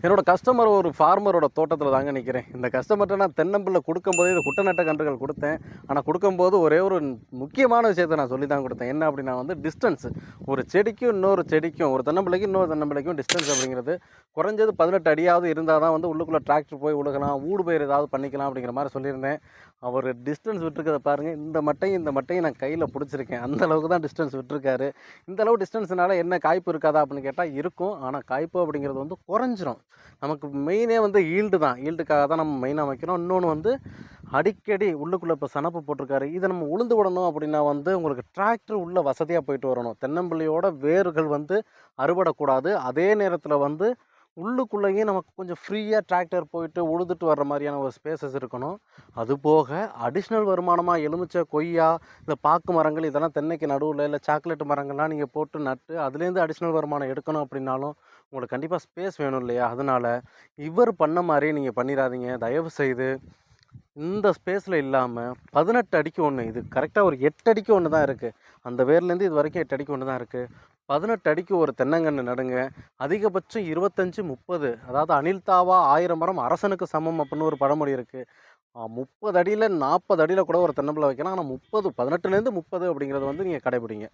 என்னோட கஸ்டமர் ஒரு ஃபார்மரோட தோட்டத்தில் தாங்க நிற்கிறேன். இந்த கஸ்டமர்கிட்ட நான் தென்னம்பிள்ளை கொடுக்கும்போதே இது குட்டநட்ட கன்றுகள் கொடுத்தேன். ஆனால் கொடுக்கும்போது ஒரே ஒரு முக்கியமான விஷயத்தை நான் சொல்லி தான் கொடுத்தேன். என்ன அப்படின்னா வந்து டிஸ்டன்ஸு. ஒரு செடிக்கும் இன்னொரு செடிக்கும், ஒரு தென்னம்பிள்ளைக்கும் இன்னொரு தென்னம்பிள்ளைக்கும் டிஸ்டன்ஸ் அப்படிங்கிறது குறைஞ்சது 18 அடியாவது இருந்தால் தான் வந்து உள்ளுக்குள்ளே டிராக்டர் போய் உழுகலாம், ஊடு பயிர் ஏதாவது பண்ணிக்கலாம் அப்படிங்கிற மாதிரி சொல்லியிருந்தேன். அவர் டிஸ்டன்ஸ் விட்டுருக்கிறத பாருங்கள். இந்த மட்டையும் நான் கையில் பிடிச்சிருக்கேன். அந்த அளவுக்கு தான் டிஸ்டன்ஸ் விட்டுருக்காரு. இந்த அளவு டிஸ்டன்ஸ்னால என்ன காய்ப்பு இருக்காதா அப்படின்னு கேட்டால் இருக்கும். ஆனால் காய்ப்பு அப்படிங்கிறது வந்து குறைஞ்சிரும். நமக்கு மெயினே வந்து ஈல்டு தான். ஈல்டுக்காக தான் நம்ம மெயினாக வைக்கிறோம். இன்னொன்று வந்து அடிக்கடி உள்ளுக்குள்ளே இப்போ சனப்பு போட்டிருக்காரு. இதை நம்ம உளுந்து விடணும் அப்படின்னா வந்து உங்களுக்கு டிராக்டர் உள்ள வசதியாக போயிட்டு வரணும். தென்னம்பிள்ளையோட வேர்கள் வந்து அறுபடக்கூடாது. அதே நேரத்தில் வந்து உள்ளுக்குள்ளேயும் நமக்கு கொஞ்சம் ஃப்ரீயாக டிராக்டர் போயிட்டு உழுதுட்டு வர்ற மாதிரியான ஒரு ஸ்பேசஸ் இருக்கணும். அதுபோக அடிஷ்னல் வருமானமாக எலுமிச்சை, கொய்யா, இந்த பாக்கு மரங்கள் இதெல்லாம் தென்னைக்கு நடுவில் இல்லை சாக்லேட் மரங்கள்லாம் நீங்கள் போட்டு நட்டு அதுலேருந்து அடிஷ்னல் வருமானம் எடுக்கணும் அப்படின்னாலும் உங்களுக்கு கண்டிப்பாக ஸ்பேஸ் வேணும் இல்லையா? அதனால் இவர் பண்ண மாதிரியே நீங்கள் பண்ணிடாதீங்க. தயவு செய்து இந்த ஸ்பேஸில் இல்லாமல் 18 அடிக்கு ஒன்று, இது கரெக்டாக ஒரு 8 அடிக்கு ஒன்று தான் இருக்குது. அந்த வேர்லேருந்து இது வரைக்கும் 8 அடிக்கு ஒன்று தான் இருக்குது. 18 அடிக்கு ஒரு தென்னங்கன்று நடுங்க. அதிகபட்சம் 25, 30, அதாவது அணில் தாவா 1000 மரம் அரசனுக்கு சமம் அப்படின்னு ஒரு பழமொழி இருக்குது. 30 அடியில் 40 அடியில் கூட ஒரு தென்னம்பிள்ளை வைக்கலாம். ஆனால் 18லேருந்து 30 அப்படிங்கிறது வந்து நீங்கள் கடைபிடிங்க.